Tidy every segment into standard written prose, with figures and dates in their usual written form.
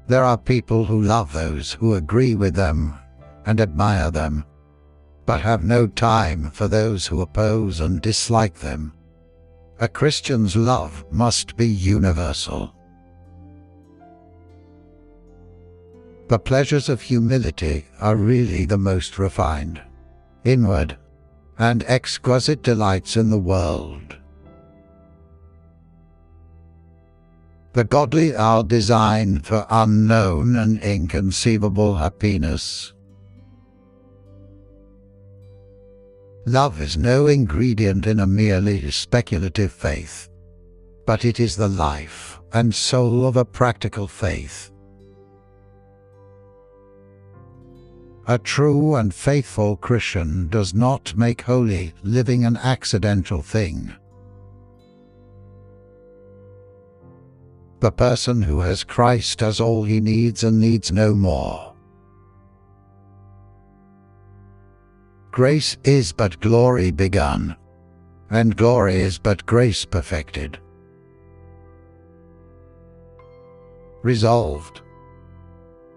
There are people who love those who agree with them and admire them, but have no time for those who oppose and dislike them. A Christian's love must be universal. The pleasures of humility are really the most refined, inward, and exquisite delights in the world. The godly are designed for unknown and inconceivable happiness. Love is no ingredient in a merely speculative faith, but it is the life and soul of a practical faith. A true and faithful Christian does not make holy living an accidental thing. The person who has Christ has all he needs and needs no more. Grace is but glory begun, and glory is but grace perfected. Resolved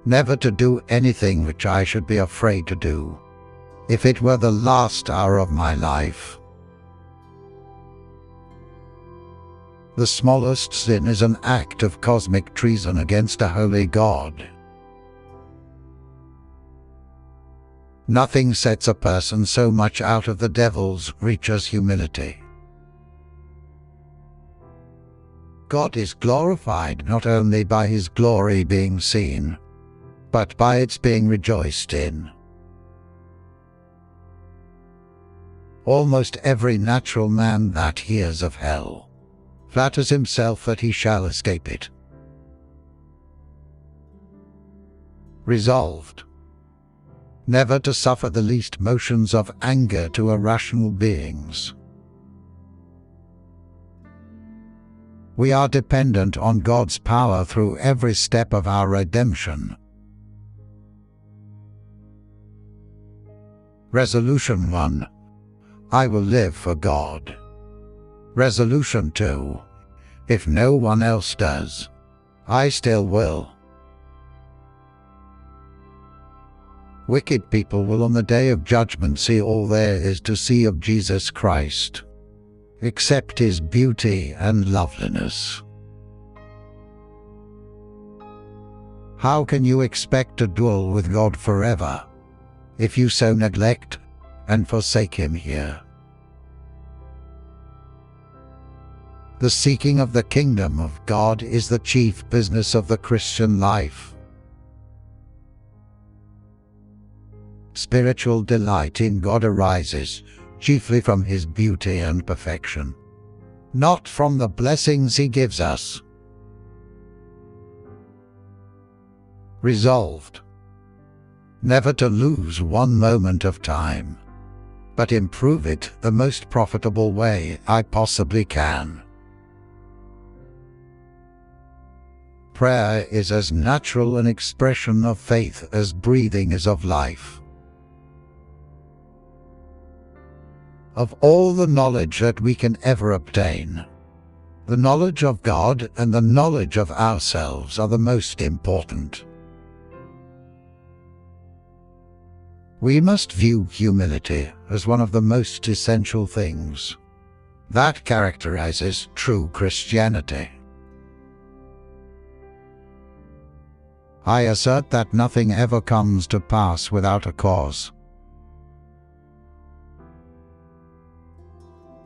never to do anything which I should be afraid to do, if it were the last hour of my life. The smallest sin is an act of cosmic treason against a holy God. Nothing sets a person so much out of the devil's reach as humility. God is glorified not only by his glory being seen, but by its being rejoiced in. Almost every natural man that hears of hell flatters himself that he shall escape it. Resolved never to suffer the least motions of anger to irrational beings. We are dependent on God's power through every step of our redemption. Resolution 1. I will live for God. Resolution 2. If no one else does, I still will. Wicked people will on the day of judgment see all there is to see of Jesus Christ, except his beauty and loveliness. How can you expect to dwell with God forever if you so neglect and forsake him here? The seeking of the kingdom of God is the chief business of the Christian life. Spiritual delight in God arises chiefly from his beauty and perfection, not from the blessings he gives us. Resolved never to lose one moment of time, but improve it the most profitable way I possibly can. Prayer is as natural an expression of faith as breathing is of life. Of all the knowledge that we can ever obtain, the knowledge of God and the knowledge of ourselves are the most important. We must view humility as one of the most essential things that characterizes true Christianity. I assert that nothing ever comes to pass without a cause.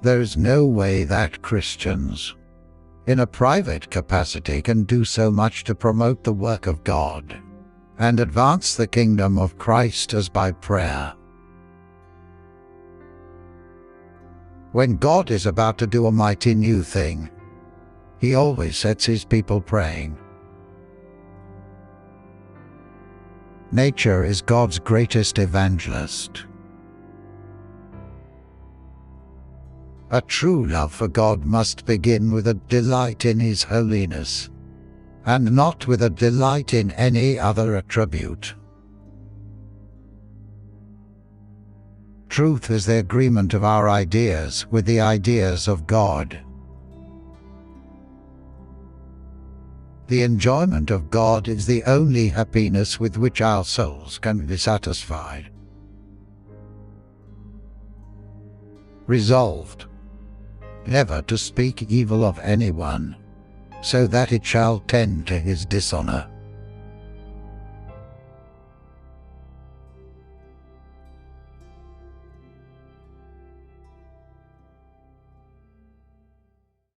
There is no way that Christians, in a private capacity, can do so much to promote the work of God and advance the kingdom of Christ as by prayer. When God is about to do a mighty new thing, he always sets his people praying. Nature is God's greatest evangelist. A true love for God must begin with a delight in his holiness, and not with a delight in any other attribute. Truth is the agreement of our ideas with the ideas of God. The enjoyment of God is the only happiness with which our souls can be satisfied. Resolved, never to speak evil of anyone, so that it shall tend to his dishonor.